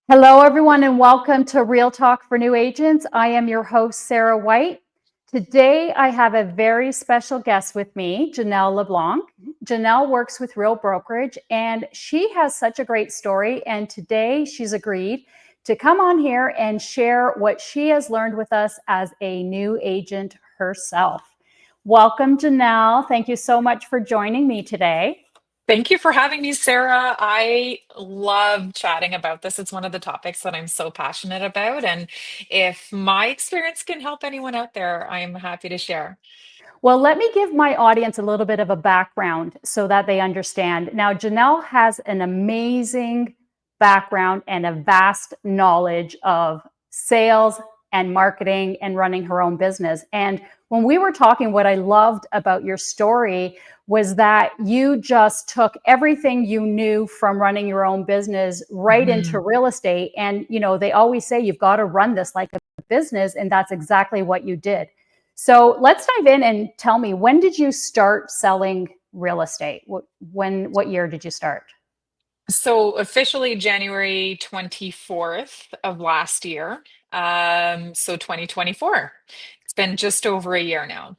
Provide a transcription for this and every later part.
Hello, everyone, and welcome to Real Talk for New Agents. I am your host, Sarah White. Today, I have a very special guest with me, Janelle LeBlanc. Janelle works with Real Brokerage, and she has such a great story. And today, she's agreed to come on here and share what she has learned with us as a new agent herself. Welcome, Janelle. Thank you so much for joining me today. Thank you for having me, Sarah. I love chatting about this. It's one of the topics that I'm so passionate about. And if my experience can help anyone out there, I'm happy to share. Well, let me give my audience a little bit of a background so that they understand. Now, Janelle has an amazing background and a vast knowledge of sales and marketing and running her own business. And when we were talking, what I loved about your story was that you just took everything you knew from running your own business right into Mhm. real estate. And, they always say you've got to run this like a business. And that's exactly what you did. So let's dive in and tell me, when did you start selling real estate? What year did you start? So officially January 24th of last year. So 2024. It's been just over a year now.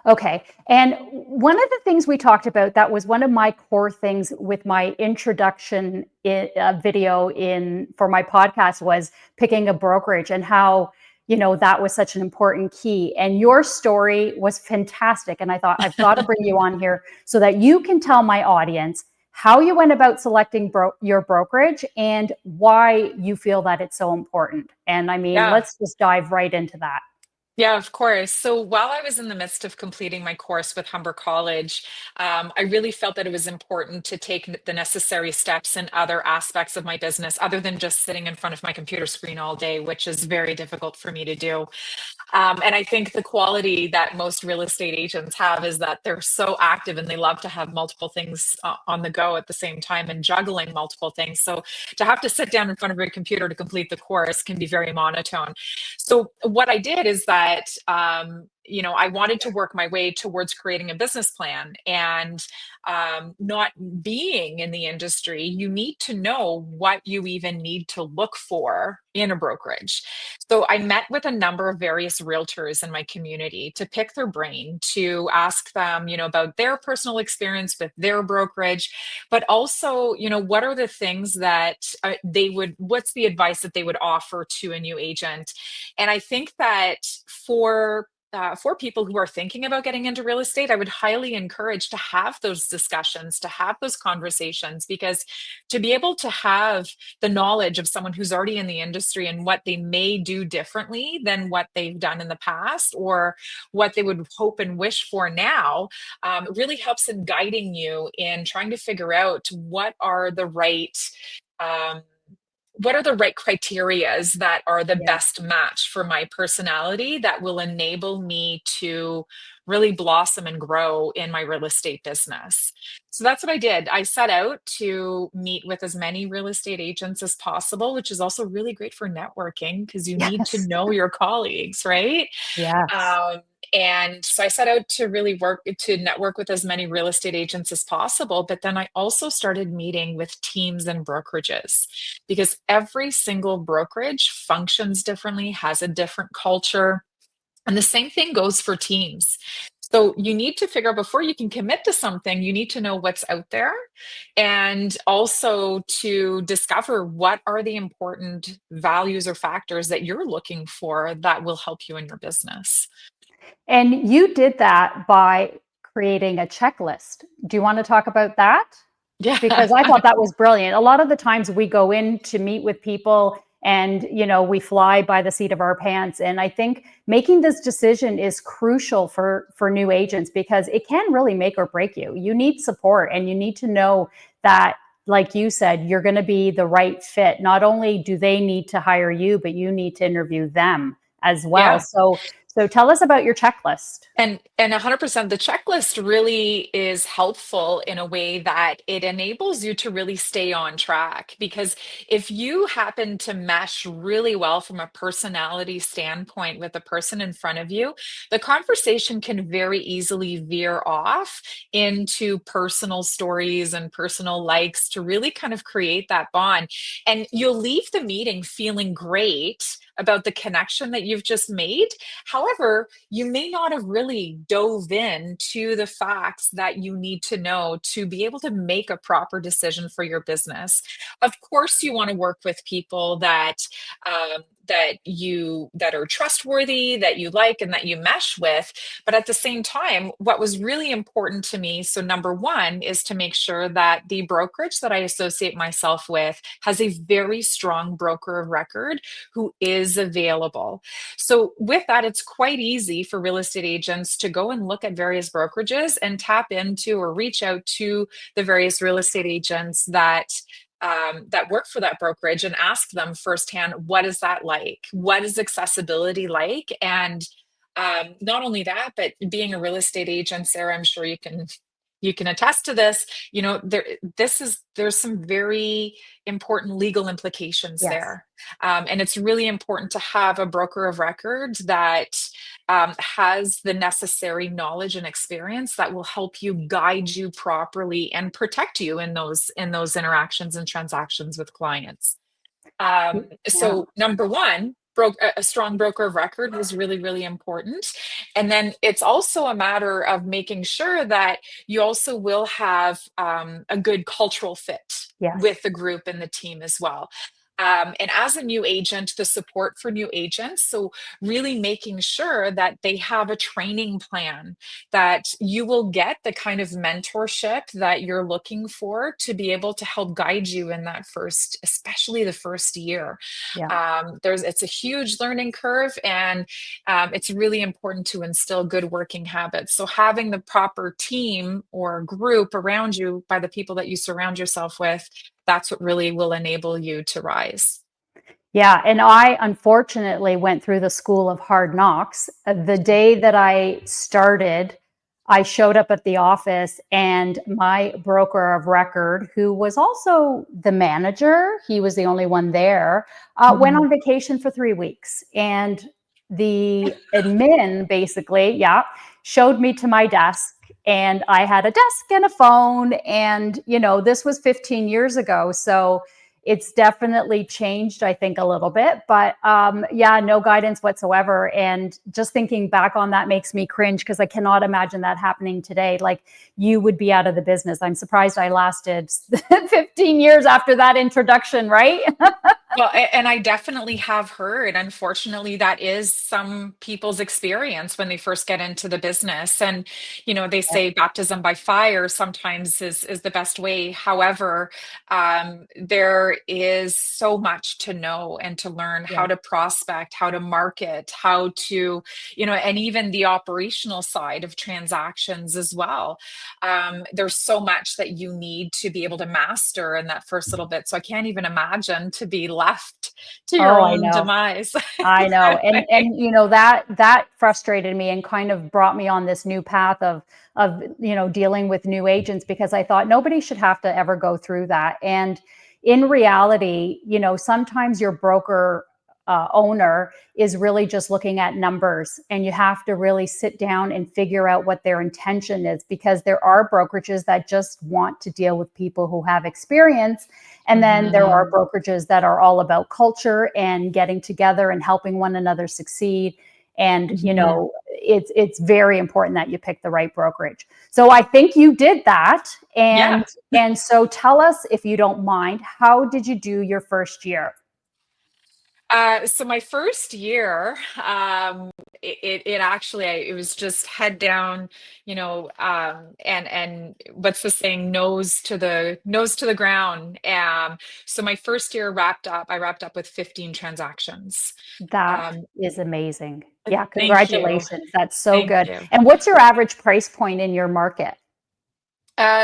Okay. And one of the things we talked about, that was one of my core things with my introduction video in for my podcast, was picking a brokerage and how, that was such an important key. And your story was fantastic. And I thought, I've got to bring you on here so that you can tell my audience how you went about selecting your brokerage and why you feel that it's so important. And I mean, Yeah. let's just dive right into that. Yeah, of course. So while I was in the midst of completing my course with Humber College, I really felt that it was important to take the necessary steps in other aspects of my business, other than just sitting in front of my computer screen all day, which is very difficult for me to do. And I think the quality that most real estate agents have is that they're so active and they love to have multiple things on the go at the same time and juggling multiple things. So to have to sit down in front of your computer to complete the course can be very monotone. So what I did is that, I wanted to work my way towards creating a business plan. And not being in the industry, you need to know what you even need to look for in a brokerage. So I met with a number of various realtors in my community to pick their brain, to ask them, about their personal experience with their brokerage, but also, what are the things that what's the advice that they would offer to a new agent? And I think that for people who are thinking about getting into real estate, I would highly encourage to have those discussions, to have those conversations, because to be able to have the knowledge of someone who's already in the industry and what they may do differently than what they've done in the past, or what they would hope and wish for now, really helps in guiding you in trying to figure out um, what are the right criterias that are the Yeah. best match for my personality that will enable me to really blossom and grow in my real estate business. So that's what I did. I set out to meet with as many real estate agents as possible, which is also really great for networking because you need to Yes. know your colleagues, right? Yes. Um, and so I set out to really work to network with as many real estate agents as possible. But then I also started meeting with teams and brokerages, because every single brokerage functions differently, has a different culture. And the same thing goes for teams. So you need to figure out, before you can commit to something, you need to know what's out there, and also to discover what are the important values or factors that you're looking for that will help you in your business. And you did that by creating a checklist. Do you want to talk about that? Yeah. Because I thought that was brilliant. A lot of the times we go in to meet with people and, we fly by the seat of our pants. And I think making this decision is crucial for new agents, because it can really make or break you. You need support, and you need to know that, like you said, you're going to be the right fit. Not only do they need to hire you, but you need to interview them as well. Yeah. So So tell us about your checklist. And 100% the checklist really is helpful in a way that it enables you to really stay on track, because if you happen to mesh really well from a personality standpoint with the person in front of you, the conversation can very easily veer off into personal stories and personal likes to really kind of create that bond. And you'll leave the meeting feeling great about the connection that you've just made. However, you may not have really dove in to the facts that you need to know to be able to make a proper decision for your business. Of course, you want to work with people that are trustworthy, that you like, and that you mesh with. But at the same time, what was really important to me, so number one is to make sure that the brokerage that I associate myself with has a very strong broker of record who is available. So with that, it's quite easy for real estate agents to go and look at various brokerages and tap into or reach out to the various real estate agents that work for that brokerage and ask them firsthand, what is that like? What is accessibility like? And not only that, but being a real estate agent, Sarah, I'm sure you can attest to this. There's some very important legal implications Yes. there. And it's really important to have a broker of record that has the necessary knowledge and experience that will help you guide you properly and protect you in those interactions and transactions with clients. Yeah. So number one, a strong broker of record was really, really important. And then it's also a matter of making sure that you also will have a good cultural fit Yes. with the group and the team as well. And as a new agent, the support for new agents. So, really making sure that they have a training plan, that you will get the kind of mentorship that you're looking for to be able to help guide you in that first, especially the first year. Yeah. It's a huge learning curve, and it's really important to instill good working habits. So, having the proper team or group around you by the people that you surround yourself with, that's what really will enable you to rise. Yeah, and I unfortunately went through the school of hard knocks. The day that I started, I showed up at the office and my broker of record, who was also the manager, he was the only one there, went Mhm. on vacation for 3 weeks. And the admin basically, yeah, showed me to my desk. And I had a desk and a phone. And, this was 15 years ago. So it's definitely changed, I think, a little bit, but yeah, no guidance whatsoever. And just thinking back on that makes me cringe because I cannot imagine that happening today. Like, you would be out of the business. I'm surprised I lasted 15 years after that introduction, right? Well, and I definitely have heard, unfortunately, that is some people's experience when they first get into the business. And, they say baptism by fire sometimes is the best way. However, there is so much to know and to learn how Yeah. to prospect, how to market, how to, and even the operational side of transactions as well. There's so much that you need to be able to master in that first little bit. So I can't even imagine to be left to your Oh, I own know. demise I in know. that And way. that frustrated me and kind of brought me on this new path of dealing with new agents, because I thought nobody should have to ever go through that. And in reality, sometimes your broker owner is really just looking at numbers, and you have to really sit down and figure out what their intention is, because there are brokerages that just want to deal with people who have experience, and then there are Mhm. brokerages that are all about culture and getting together and helping one another succeed. And Mhm. it's very important that you pick the right brokerage. So I think you did that. Yeah. And so tell us, if you don't mind, how did you do your first year? So my first year, it actually, it was just head down, and what's the saying, nose to the ground. So my first year I wrapped up with 15 transactions. That Um, is amazing. Yeah, thank you. congratulations. That's so Thank good. you. And what's your average price point in your market?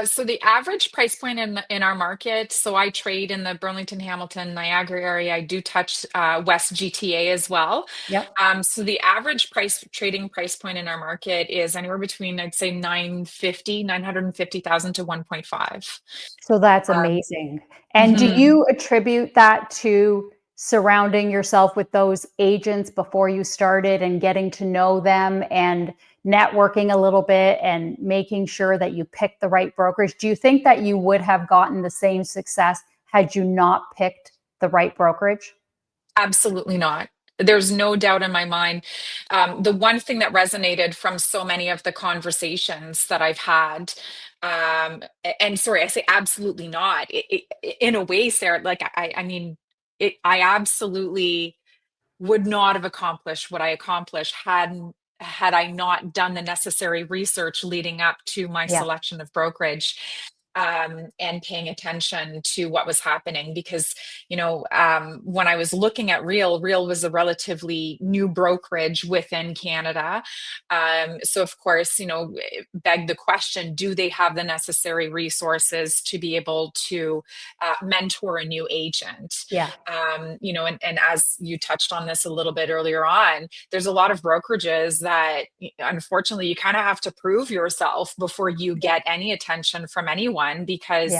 So the average price point in our market, so I trade in the Burlington, Hamilton, Niagara area. I do touch West GTA as well. Yep. So the average trading price point in our market is anywhere between, I'd say 950,000 to 1.5. So that's Um, amazing. And do mhm. you attribute that to surrounding yourself with those agents before you started and getting to know them and networking a little bit and making sure that you picked the right brokerage? Do you think that you would have gotten the same success had you not picked the right brokerage? Absolutely not. There's no doubt in my mind. The one thing that resonated from so many of the conversations that I've had, and sorry, I say absolutely not. In a way, Sarah, like I mean, I absolutely would not have accomplished what I accomplished had I not done the necessary research leading up to my Yeah. selection of brokerage, and paying attention to what was happening. Because when I was looking at Real was a relatively new brokerage within Canada. So of course, beg the question: do they have the necessary resources to be able to mentor a new agent? Yeah. And as you touched on this a little bit earlier on, there's a lot of brokerages that unfortunately you kind of have to prove yourself before you Yeah. get any attention from anyone, Yeah. because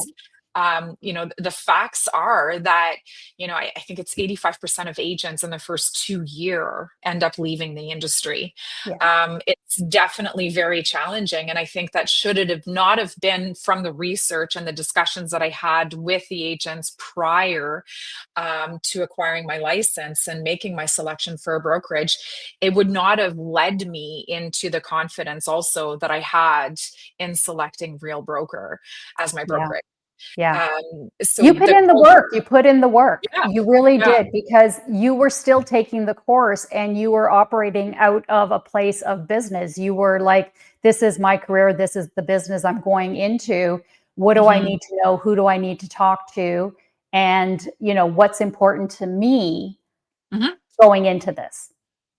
the facts are that I think it's 85% of agents in the first 2 year end up leaving the industry. Yeah. It's definitely very challenging, and I think that should it have not have been from the research and the discussions that I had with the agents prior to acquiring my license and making my selection for a brokerage, it would not have led me into the confidence also that I had in selecting Real Broker as my Yeah. brokerage. Yeah. So You put the in the culture, work. You put in the work. yeah, You really yeah, did, because you were still taking the course and you were operating out of a place of business. You were like, this is my career. This is the business I'm going into. What do I mhm, need to know? Who do I need to talk to? And, what's important to me mhm. going into this,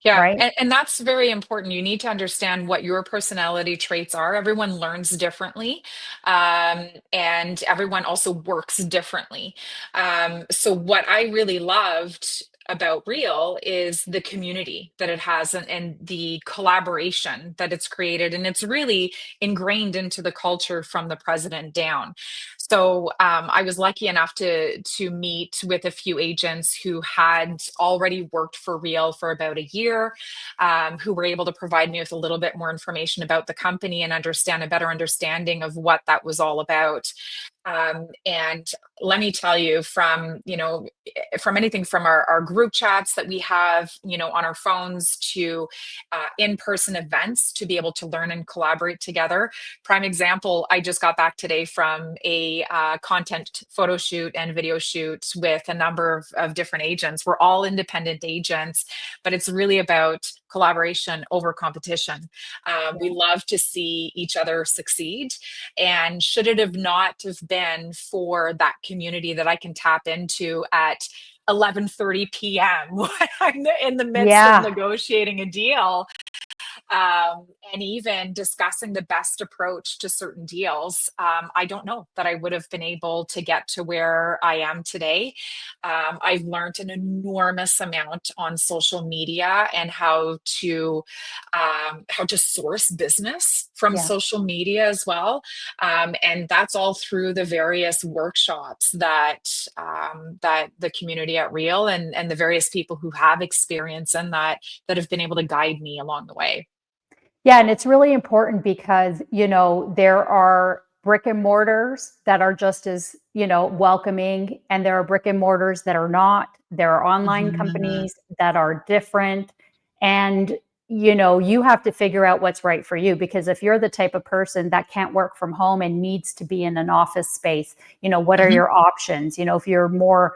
Yeah, right? and that's very important. You need to understand what your personality traits are. Everyone learns differently, and everyone also works differently. So, what I really loved about Real is the community that it has, and the collaboration that it's created, and it's really ingrained into the culture from the president down. So I was lucky enough to meet with a few agents who had already worked for Real for about a year, who were able to provide me with a little bit more information about the company and understand a better understanding of what that was all about. And let me tell you, from anything from our group chats that we have, on our phones, to in-person events to be able to learn and collaborate together. Prime example, I just got back today from a content photo shoot and video shoot with a number of different agents. We're all independent agents, but it's really about collaboration over competition. We love to see each other succeed, and should it have not have been for that community that I can tap into at 11:30 p.m. when I'm in the midst of Yeah. negotiating a deal, and even discussing the best approach to certain deals, I don't know that I would have been able to get to where I am today. I've learned an enormous amount on social media and how to source business from Yeah. social media as well, and that's all through the various workshops that the community at Real and the various people who have experience in that have been able to guide me along the way. Yeah, and it's really important because, there are brick and mortars that are just as, welcoming, and there are brick and mortars that are not. There are online Mhm. companies that are different. And, you have to figure out what's right for you, because if you're the type of person that can't work from home and needs to be in an office space, what are Mhm. your options? If you're more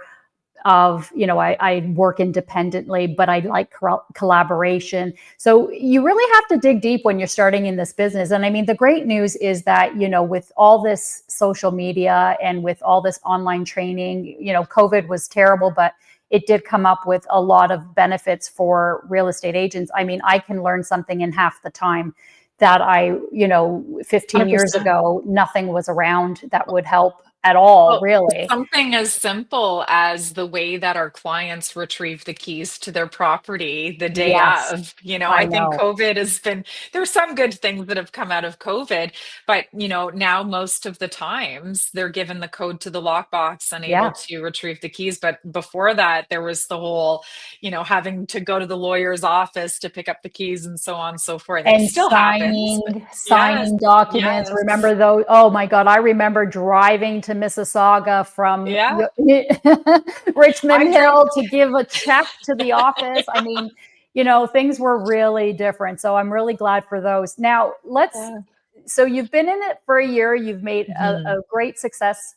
of, I work independently, but I like collaboration. So you really have to dig deep when you're starting in this business. And I mean, the great news is that, with all this social media and with all this online training, COVID was terrible, but it did come up with a lot of benefits for real estate agents. I mean, I can learn something in half the time that I, 15 years 100%. ago, nothing was around that would help at all, Well, really. something as simple as the way that our clients retrieve the keys to their property the day Yes, of, I I think know. COVID has been, there's some good things that have come out of COVID, but, now most of the times they're given the code to the lockbox and able Yeah. to retrieve the keys. But before that, there was the whole, having to go to the lawyer's office to pick up the keys and so on and so forth. It And still happens, but yes, signing documents. yes, Remember those? Oh my God, I remember driving to Mississauga from yeah. Richmond I drove. Hill to give a check to the office. I mean, things were really different. So I'm really glad for those. Now, Yeah. so you've been in it for a year, you've made Mhm. a great success.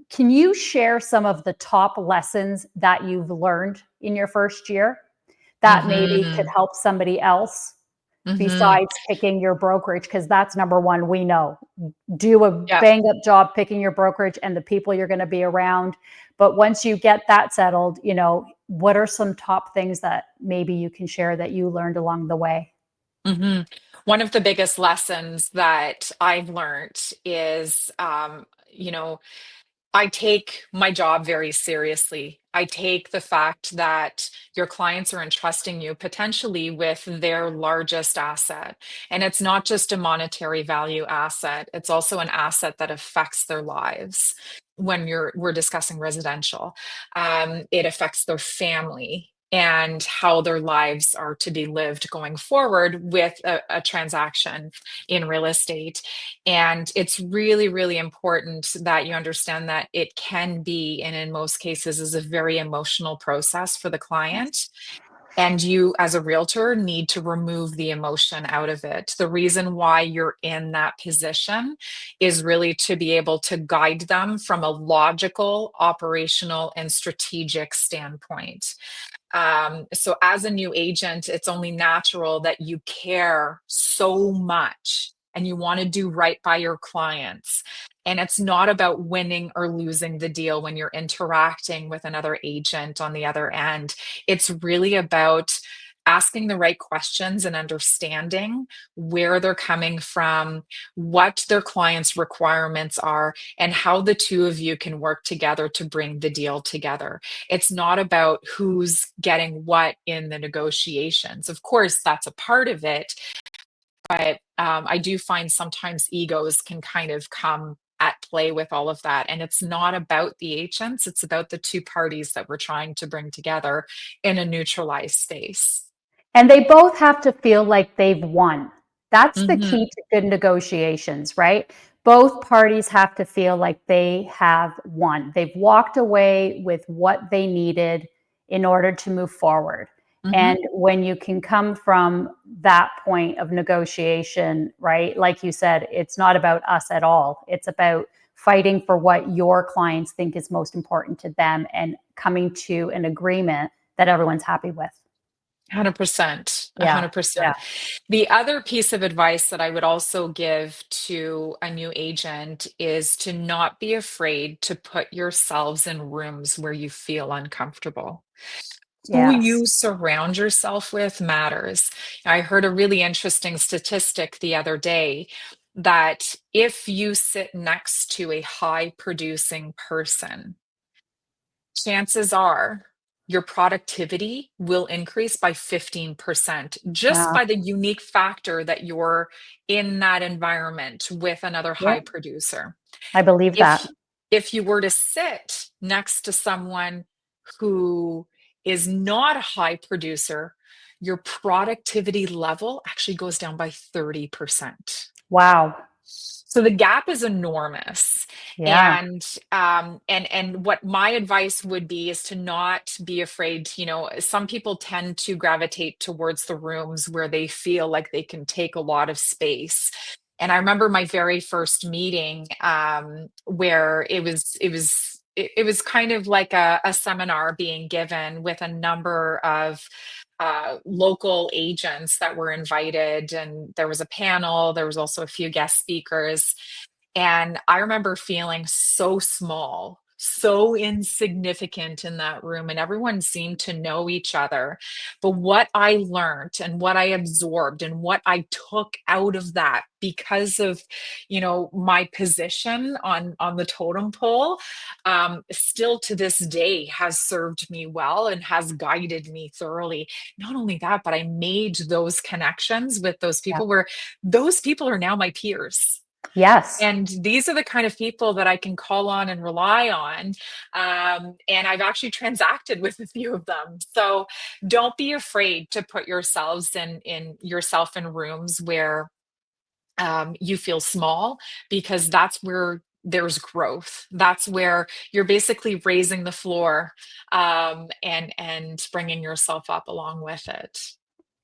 Can you share some of the top lessons that you've learned in your first year that maybe could Mhm. help somebody else Mhm. besides picking your brokerage? Because that's number one, we know. Do a Yeah. bang up job picking your brokerage and the people you're going to be around. But once you get that settled, what are some top things that maybe you can share that you learned along the way? Mhm. One of the biggest lessons that I've learned is, I take my job very seriously. I take the fact that your clients are entrusting you potentially with their largest asset. And it's not just a monetary value asset, it's also an asset that affects their lives. When we're discussing residential, it affects their family and how their lives are to be lived going forward with a transaction in real estate. And it's really, really important that you understand that it can be, and in most cases, is a very emotional process for the client. And you, as a realtor, need to remove the emotion out of it. The reason why you're in that position is really to be able to guide them from a logical, operational, and strategic standpoint. So as a new agent, it's only natural that you care so much and you want to do right by your clients. And it's not about winning or losing the deal when you're interacting with another agent on the other end. It's really about asking the right questions and understanding where they're coming from, what their clients' requirements are, and how the two of you can work together to bring the deal together. It's not about who's getting what in the negotiations. Of course, that's a part of it, but I do find sometimes egos can kind of come at play with all of that. And it's not about the agents, it's about the two parties that we're trying to bring together in a neutralized space. And they both have to feel like they've won. That's the Hmm. key to good negotiations, right? Both parties have to feel like they have won. They've walked away with what they needed in order to move forward. And Hmm. when you can come from that point of negotiation, right? Like you said, it's not about us at all. It's about fighting for what your clients think is most important to them and coming to an agreement that everyone's happy with. 100%. Yeah. Yeah. 100%. The other piece of advice that I would also give to a new agent is to not be afraid to put yourselves in rooms where you feel uncomfortable. Who Yes. you surround yourself with matters. I heard a really interesting statistic the other day that if you sit next to a high producing person, chances are your productivity will increase by 15% just Yeah. by the unique factor that you're in that environment with another high Yep. producer. I believe If that. if you were to sit next to someone who is not a high producer, your productivity level actually goes down by 30%. Wow. So the gap is enormous. Yeah. And what my advice would be is to not be afraid. Some people tend to gravitate towards the rooms where they feel like they can take a lot of space. And I remember my very first meeting, where it was kind of like a seminar being given with a number of local agents that were invited, and there was a panel. There was also a few guest speakers, and I remember feeling so small so insignificant in that room, and everyone seemed to know each other. But what I learned and what I absorbed and what I took out of that because of, my position on the totem pole, still to this day has served me well and has guided me thoroughly. Not only that, but I made those connections with those Yeah. people where those people are now my peers. Yes. And these are the kind of people that I can call on and rely on. And I've actually transacted with a few of them. So don't be afraid to put yourself in rooms where you feel small, because that's where there's growth. That's where you're basically raising the floor, and bringing yourself up along with it.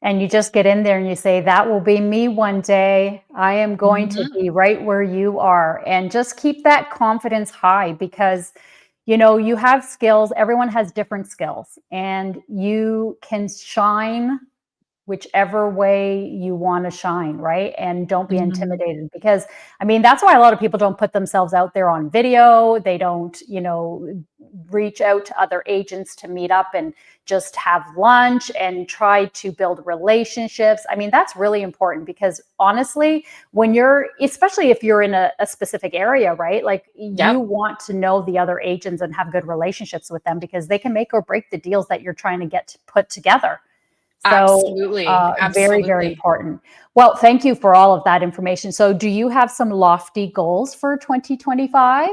And you just get in there and you say, that will be me one day. I am going to Mhm. be right where you are. And just keep that confidence high because, you have skills. Everyone has different skills and you can shine whichever way you want to shine, right? And don't be Mhm. intimidated because, I mean, that's why a lot of people don't put themselves out there on video. They don't, reach out to other agents to meet up and just have lunch and try to build relationships. I mean, that's really important because honestly, especially if you're in a specific area, right? Like you Yep. want to know the other agents and have good relationships with them because they can make or break the deals that you're trying to get to put together. So, Absolutely. very, very Absolutely. important. Well, thank you for all of that information. So, do you have some lofty goals for 2025?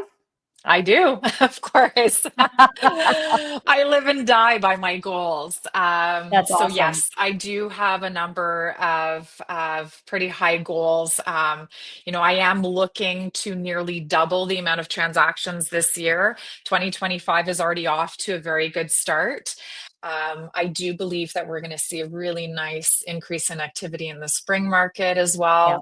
I do, of course. I live and die by my goals. That's So awesome. yes, I do have a number of pretty high goals. I am looking to nearly double the amount of transactions this year. 2025 is already off to a very good start. I do believe that we're going to see a really nice increase in activity in the spring market as Yeah.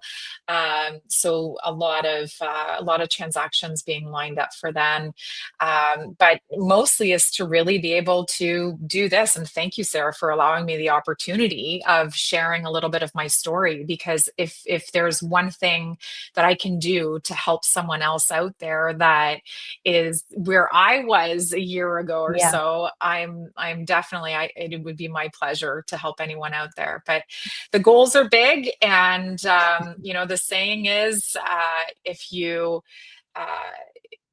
well. So a lot of transactions being lined up for then. But mostly is to really be able to do this. And thank you, Sarah, for allowing me the opportunity of sharing a little bit of my story. Because if there's one thing that I can do to help someone else out there that is where I was a year ago or Yeah. so, I'm definitely, it would be my pleasure to help anyone out there. But the goals are big, and the saying is, if you uh,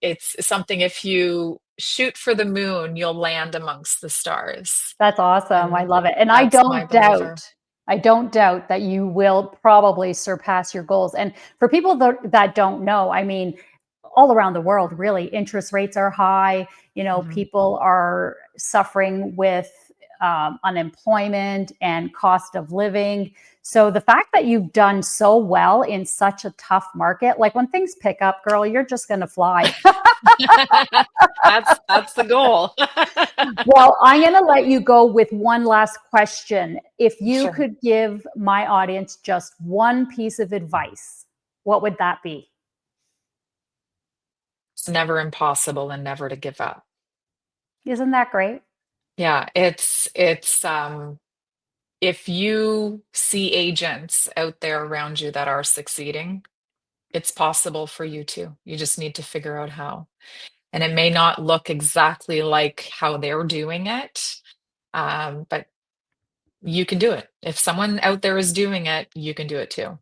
it's something, if you shoot for the moon, you'll land amongst the stars. That's awesome. I And love it. And that's my believer. I don't doubt that you will probably surpass your goals. And for people that don't know, I mean, all around the world, really, interest rates are high. Mhm. People are suffering with unemployment and cost of living. So the fact that you've done so well in such a tough market, like when things pick up, girl, you're just going to fly. That's the goal. Well, I'm going to let you go with one last question. If you Sure. could give my audience just one piece of advice, what would that be? It's never impossible and never to give up. Isn't that great? Yeah, it's if you see agents out there around you that are succeeding, it's possible for you too. You just need to figure out how. And it may not look exactly like how they're doing it, but you can do it. If someone out there is doing it, you can do it too.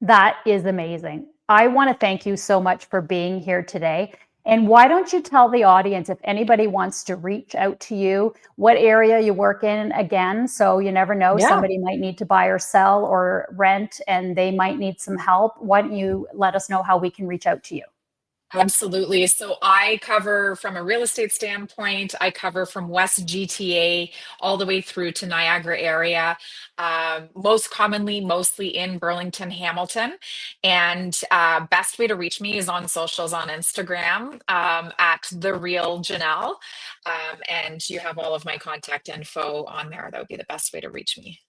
That is amazing. I want to thank you so much for being here today. And why don't you tell the audience if anybody wants to reach out to you, what area you work in again? So you never know, Yeah. somebody might need to buy or sell or rent and they might need some help. Why don't you let us know how we can reach out to you? Absolutely. So I cover from a real estate standpoint, I cover from West GTA all the way through to Niagara area, most commonly, mostly in Burlington, Hamilton. And best way to reach me is on socials on Instagram, at the Real Janelle. And you have all of my contact info on there. That would be the best way to reach me.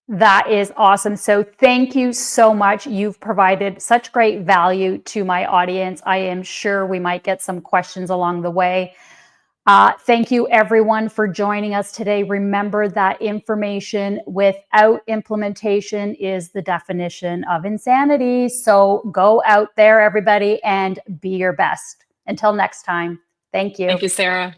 That is awesome. So thank you so much. You've provided such great value to my audience. I am sure we might get some questions along the way. Thank you, everyone, for joining us today. Remember that information without implementation is the definition of insanity. So go out there, everybody, and be your best. Until next time. Thank Thank you. you, Sarah.